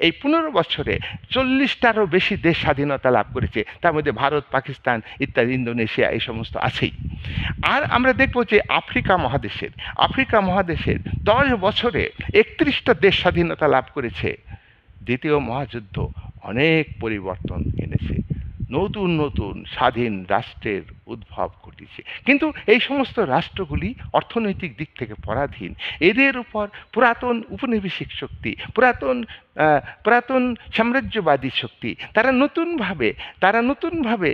এই 15 বছরে 40টারও বেশি দেশ স্বাধীনতা লাভ করেছে। তার মধ্যে ভারত, পাকিস্তান ইত্যাদি, ইন্দোনেশিয়া এই সমস্ত আছেই। আর আমরা দেখব যে আফ্রিকা মহাদেশের 10 বছরে 31টা দেশ স্বাধীনতা লাভ করেছে। দ্বিতীয় মহাযুদ্ধ অনেক পরিবর্তন এনেছে, নতুন স্বাধীন রাষ্ট্রের উদ্ভব ঘটেছে। কিন্তু এই সমস্ত রাষ্ট্রগুলি অর্থনৈতিক দিক থেকে পরাধীন। এদের উপর পুরাতন উপনিবেশিক শক্তি, পুরাতন সাম্রাজ্যবাদী শক্তি, তারা নতুনভাবে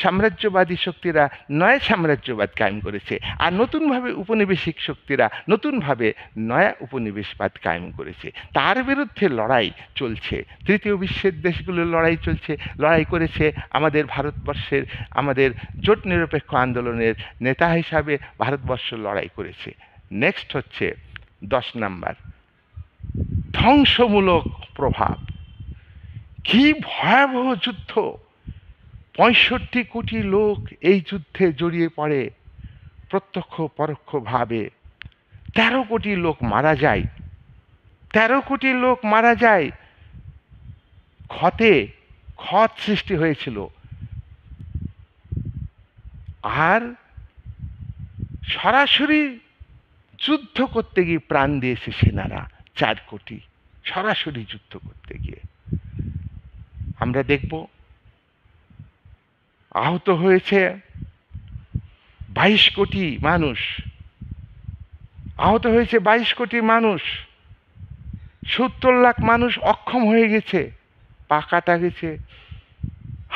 সাম্রাজ্যবাদী শক্তিরা নয়া সাম্রাজ্যবাদ কায়েম করেছে, আর নতুনভাবে উপনিবেশিক শক্তিরা নতুনভাবে নয়া উপনিবেশবাদ কায়েম করেছে। তার বিরুদ্ধে লড়াই চলছে। তৃতীয় বিশ্বের দেশগুলো লড়াই করেছে। আমাদের ভারতবর্ষের, আমাদের জোট নিরপেক্ষ আন্দোলনের নেতা হিসাবে ভারতবর্ষ লড়াই করেছে। নেক্সট হচ্ছে 10 নাম্বার, ধ্বংসমূলক প্রভাব। কি ভয়াবহ যুদ্ধ! 65 কোটি লোক এই যুদ্ধে জড়িয়ে পড়ে প্রত্যক্ষ পরোক্ষভাবে। 13 কোটি লোক মারা যায়। 13 কোটি লোক মারা যায়। ক্ষত সৃষ্টি হয়েছিল। আর সরাসরি যুদ্ধ করতে গিয়ে প্রাণ দিয়েছে সেনারা 4 কোটি, সরাসরি যুদ্ধ করতে গিয়ে। আমরা দেখব আহত হয়েছে 22 কোটি মানুষ, আহত হয়েছে 22 কোটি মানুষ। 70 লাখ মানুষ অক্ষম হয়ে গেছে, পা কাটা গেছে,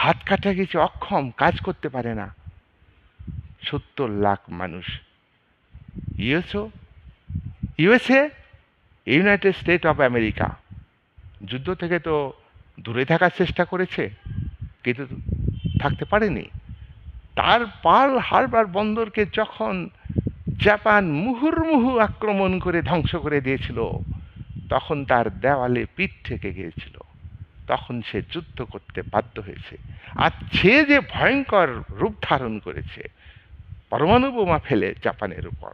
হাত কাটা গেছে, অক্ষম, কাজ করতে পারে না। 70 লাখ মানুষ। USA, United state of America যুদ্ধ থেকে তো দূরে থাকার চেষ্টা করেছে, কিন্তু থাকতে পারেনি। তার পার্ল হারবার বন্দরকে যখন জাপান মুহুর্মুহু আক্রমণ করে ধ্বংস করে দিয়েছিল, তখন তার দেওয়ালে পিঠ থেকে গিয়েছিল। তখন সে যুদ্ধ করতে বাধ্য হয়েছে। আর সে যে ভয়ঙ্কর রূপ ধারণ করেছে পরমাণু বোমা ফেলে জাপানের উপর,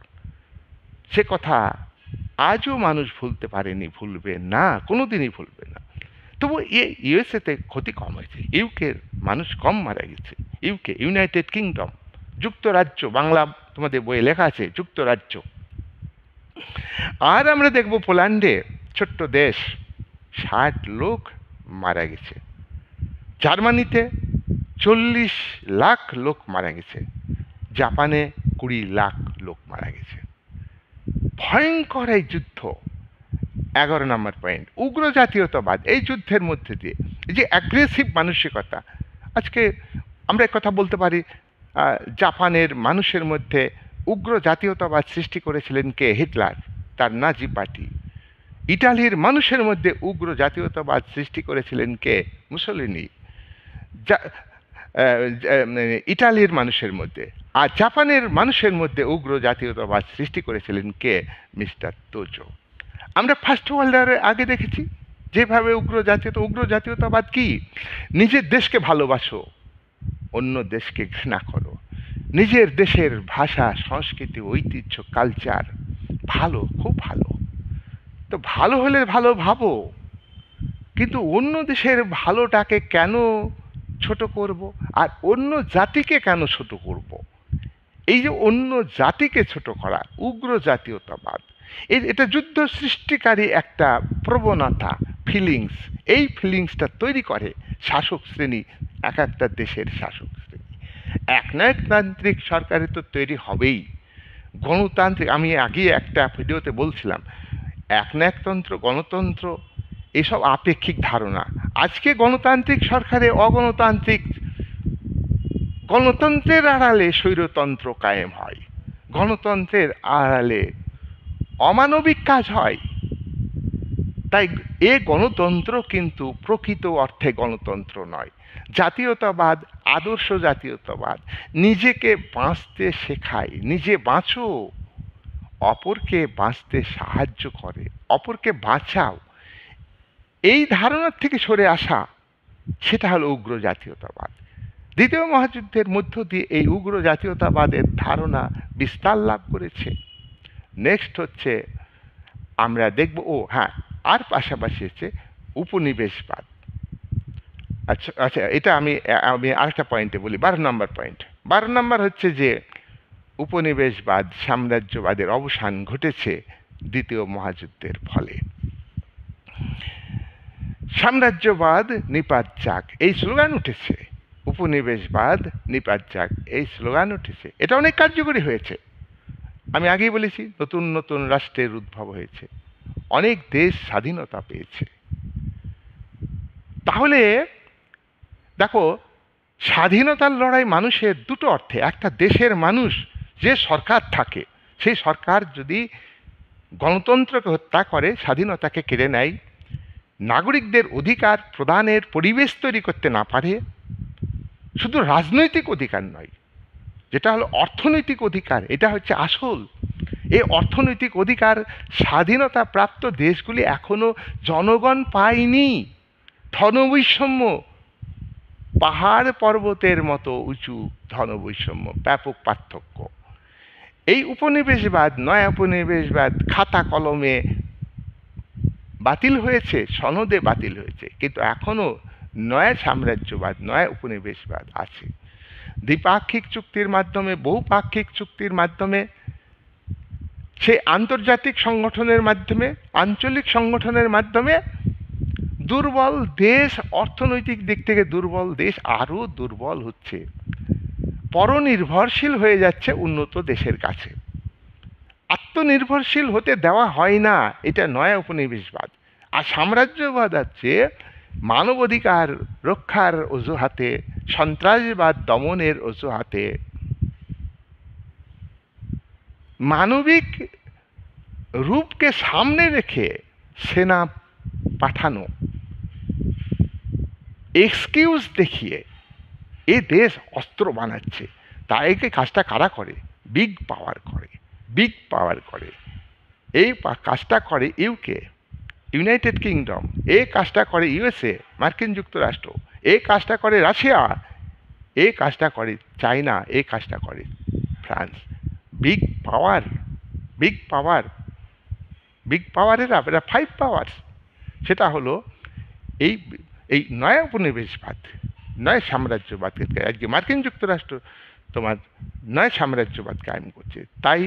সে কথা আজও মানুষ ভুলতে পারেনি, ভুলবে না, কোনোদিনই ভুলবে না। তবু ইউএসএতে ক্ষতি কম হয়েছে, ইউকের মানুষ কম মারা গেছে। ইউনাইটেড কিংডম, যুক্তরাজ্য, বাংলা তোমাদের বইয়ে লেখা আছে যুক্তরাজ্য। আর আমরা দেখব পোল্যান্ডে, ছোট্ট দেশ, 60 লোক মারা গেছে। জার্মানিতে 40 লাখ লোক মারা গেছে। জাপানে 20 লাখ লোক মারা গেছে। ভয়ঙ্কর এই যুদ্ধ। 11 নম্বর পয়েন্ট, উগ্র জাতীয়তাবাদ। এই যুদ্ধের মধ্যে দিয়ে এই যে অ্যাগ্রেসিভ মানসিকতা, আজকে আমরা কথা বলতে পারি জাপানের মানুষের মধ্যে উগ্র জাতীয়তাবাদ সৃষ্টি করেছিলেন কে? হিটলার, তার নাজি পার্টি। ইটালির মানুষের মধ্যে উগ্র জাতীয়তাবাদ সৃষ্টি করেছিলেন কে? মুসোলিনি, ইটালির মানুষের মধ্যে। আর জাপানের মানুষের মধ্যে উগ্র জাতীয়তাবাদ সৃষ্টি করেছিলেন কে? মিস্টার তোজো। আমরা ফার্স্ট ওয়ার্ল্ড ওয়ারের আগে দেখেছি যেভাবে উগ্র জাতীয়তাবাদ কি? নিজের দেশকে ভালোবাসো, অন্য দেশকে ঘৃণা করো। নিজের দেশের ভাষা, সংস্কৃতি, ঐতিহ্য, কালচার ভালো, খুব ভালো। তো ভালো হলে ভালো ভাবো, কিন্তু অন্য দেশের ভালোটাকে কেন ছোট করব? আর অন্য জাতিকে কেন ছোট করব? এই যে অন্য জাতিকে ছোট করা, উগ্র জাতীয়তাবাদ, এটা যুদ্ধ সৃষ্টিকারী একটা প্রবণতা, ফিলিংস। এই ফিলিংসটা তৈরি করে শাসক শ্রেণী, এক একটা দেশের শাসক শ্রেণী। একনায়কতান্ত্রিক সরকারে তো তৈরি হবেই। গণতান্ত্রিক, আমি আগে একটা ভিডিওতে বলছিলাম, একনায়কতন্ত্র, গণতন্ত্র এসব আপেক্ষিক ধারণা। আজকে গণতান্ত্রিক সরকারে গণতন্ত্রের আড়ালে স্বৈরতন্ত্র কায়েম হয়, গণতন্ত্রের আড়ালে অমানবিক কাজ হয়। তাই এ গণতন্ত্র কিন্তু প্রকৃত অর্থে গণতন্ত্র নয়। জাতীয়তাবাদ, আদর্শ জাতীয়তাবাদ নিজেকে বাঁচতে শেখায়, নিজে বাঁচো, অপরকে বাঁচতে সাহায্য করে, অপরকে বাঁচাও। এই ধারণার থেকে সরে আসা, সেটা হলো উগ্র জাতীয়তাবাদ। দ্বিতীয় মহাযুদ্ধের মধ্য দিয়ে এই উগ্র জাতীয়তাবাদের ধারণা বিস্তার লাভ করেছে। নেক্সট হচ্ছে আমরা দেখব, আর পাশাপাশি হচ্ছে উপনিবেশবাদ। আচ্ছা, এটা আমি আরেকটা পয়েন্টে বলি, 12 নম্বর পয়েন্ট। 12 নম্বর হচ্ছে যে উপনিবেশবাদ, সাম্রাজ্যবাদের অবসান ঘটেছে দ্বিতীয় মহাযুদ্ধের ফলে। সাম্রাজ্যবাদ নিপাত যাক, এই স্লোগান উঠেছে উপনিবেশবাদ নিপাত যাক, এই স্লোগান উঠেছে। এটা অনেক কার্যকরী হয়েছে। আমি আগেই বলেছি, নতুন নতুন রাষ্ট্রের উদ্ভব হয়েছে, অনেক দেশ স্বাধীনতা পেয়েছে। তাহলে দেখো, স্বাধীনতার লড়াই মানুষের দুটো অর্থে। একটা, দেশের মানুষ যে সরকার থাকে, সেই সরকার যদি গণতন্ত্রকে হত্যা করে, স্বাধীনতাকে কেড়ে নেয়, নাগরিকদের অধিকার প্রদানের পরিবেশ তৈরি করতে না পারে, শুধু রাজনৈতিক অধিকার নয়, যেটা হলো অর্থনৈতিক অধিকার, এটা হচ্ছে আসল। এই অর্থনৈতিক অধিকার স্বাধীনতা প্রাপ্ত দেশগুলি এখনো জনগণ পায়নি। ধনবৈষম্য, পাহাড় পর্বতের মতো উঁচু ধনবৈষম্য, ব্যাপক পার্থক্য। এই উপনিবেশবাদ, নয়া উপনিবেশবাদ খাতা কলমে বাতিল হয়েছে, সনদে বাতিল হয়েছে, কিন্তু এখনো নয়া সাম্রাজ্যবাদ, নয়া উপনিবেশবাদ আছে। দ্বিপাক্ষিক চুক্তির মাধ্যমে, বহুপাক্ষিক চুক্তির মাধ্যমে, সেই আন্তর্জাতিক সংগঠনের মাধ্যমে, আঞ্চলিক সংগঠনের মাধ্যমে দুর্বল দেশ, অর্থনৈতিক দিক থেকে দুর্বল দেশ আরও দুর্বল হচ্ছে, পরনির্ভরশীল হয়ে যাচ্ছে উন্নত দেশের কাছে। আত্মনির্ভরশীল হতে দেওয়া হয় না, এটা নয়া উপনিবেশবাদ। আর সাম্রাজ্যবাদ হচ্ছে মানবাধিকার রক্ষার অজুহাতে, সন্ত্রাসবাদ দমনের অজুহাতে মানবিক রূপকে সামনে রেখে সেনা পাঠানো, এক্সকিউজ দেখিয়ে এ দেশ অস্ত্র বানাচ্ছে। তাই কাজটা কারা করে? বিগ পাওয়ার করে, বিগ পাওয়ার করে। এই কাজটা করে ইউকে, ইউনাইটেড কিংডম, এই কাজটা করে ইউএসএ, মার্কিন যুক্তরাষ্ট্র, এই কাজটা করে রাশিয়া, এই কাজটা করে চায়না, এই কাজটা করে ফ্রান্স। বিগ পাওয়ার, বিগ পাওয়ার, বিগ পাওয়ারের এরা 5 পাওয়ার্স। সেটা হলো এই এই নয়া উপনিবেশবাদ, নয় সাম্রাজ্যবাদ। আজকে মার্কিন যুক্তরাষ্ট্র তোমার নয় সাম্রাজ্যবাদ কায়েম করছে। তাই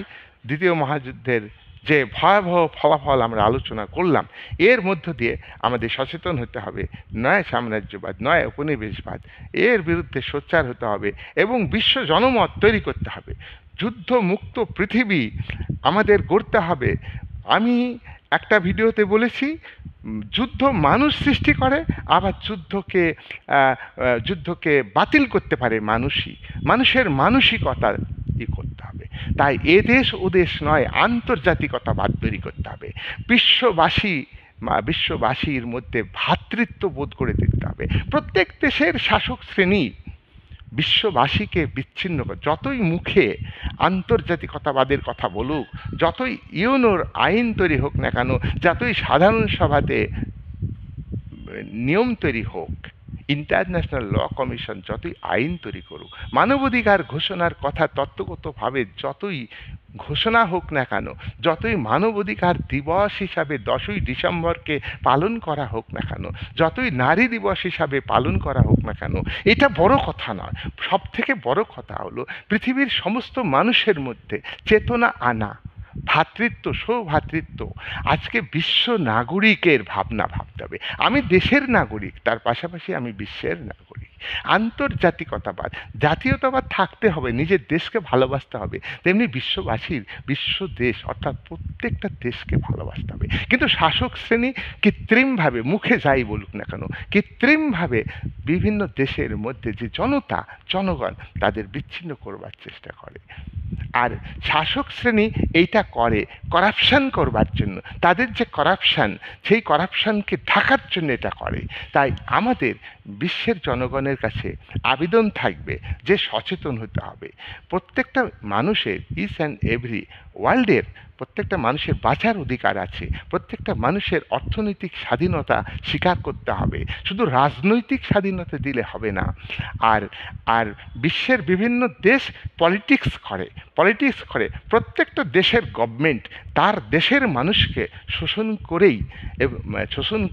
দ্বিতীয় মহাযুদ্ধের যে ভয়াবহ ফলাফল আমরা আলোচনা করলাম, এর মধ্য দিয়ে আমাদের সচেতন হতে হবে। নয় সাম্রাজ্যবাদ, নয় উপনিবেশবাদ, এর বিরুদ্ধে সোচ্চার হতে হবে এবং বিশ্ব জনমত তৈরি করতে হবে। যুদ্ধমুক্ত পৃথিবী আমাদের গড়তে হবে। আমি একটা ভিডিওতে বলেছি, যুদ্ধ মানুষ সৃষ্টি করে, আবার যুদ্ধকে বাতিল করতে পারে মানুষই। মানুষের মানসিকতা করতে হবে। তাই এদেশ ওদেশ নয়, আন্তর্জাতিকতাবাদ তৈরি করতে হবে। বিশ্ববাসীর মধ্যে ভ্রাতৃত্ব বোধ করে দিতে হবে। প্রত্যেক দেশের শাসক শ্রেণী বিশ্ববাসীকে বিচ্ছিন্ন করে, যতই মুখে আন্তর্জাতিকতাবাদের কথা বলুক, যতই ইউনোর আইন তৈরি হোক না কেন, যতই সাধারণ সভাতে নিয়ম তৈরি হোক, ইন্টারন্যাশনাল ল কমিশন যতই আইন তৈরি করুক, মানবাধিকার ঘোষণার কথা তত্ত্বগতভাবে যতই ঘোষণা হোক না কেন, যতই মানবাধিকার দিবস হিসাবে 10ই ডিসেম্বরকে পালন করা হোক না কেন, যতই নারী দিবস হিসাবে পালন করা হোক না কেন, এটা বড় কথা নয়। সব থেকে বড় কথা হলো পৃথিবীর সমস্ত মানুষের মধ্যে চেতনা আনা, ভ্রাতৃত্ব, সৌভ্রাতৃত্ব। আজকে বিশ্ব নাগরিকের ভাবনা ভাবতে হবে। আমি দেশের নাগরিক, তার পাশাপাশি আমি বিশ্বের নাগরিক। আন্তর্জাতিকতাবাদ, জাতীয়তাবাদ থাকতে হবে, নিজের দেশকে ভালোবাসতে হবে। তেমনি বিশ্ব দেশ অর্থাৎ প্রত্যেকটা দেশকে ভালোবাসতে হবে। কিন্তু শাসক শ্রেণী কৃত্রিমভাবে, মুখে যাই বলুক না কেন, কৃত্রিমভাবে বিভিন্ন দেশের মধ্যে যে জনগণ তাদের বিচ্ছিন্ন করবার চেষ্টা করে। আর শাসক শ্রেণী এইটা করে করাপশন করবার জন্য। তাদের যে করাপশন, সেই করাপশনকে ঢাকার জন্য এটা করে। তাই আমাদের বিশ্বের জনগণের কাছে আবেদন থাকবে যে সচেতন হতে হবে। প্রত্যেকটা মানুষের, ইচ অ্যান্ড এভরি ওয়ার্ল্ডের প্রত্যেকটা মানুষের বাঁচার অধিকার আছে। প্রত্যেকটা মানুষের অর্থনৈতিক স্বাধীনতা স্বীকার করতে হবে। শুধু রাজনৈতিক স্বাধীনতা দিলে হবে না। আর বিশ্বের বিভিন্ন দেশ পলিটিক্স করে। প্রত্যেকটা দেশের গভর্নমেন্ট তার দেশের মানুষকে শোষণ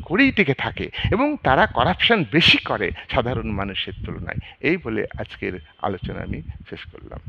করেই টিকে থাকে এবং তারা করাপশন বেশি করে সাধারণ মানুষের তুলনায়। এই বলে আজকের আলোচনা আমি শেষ করলাম।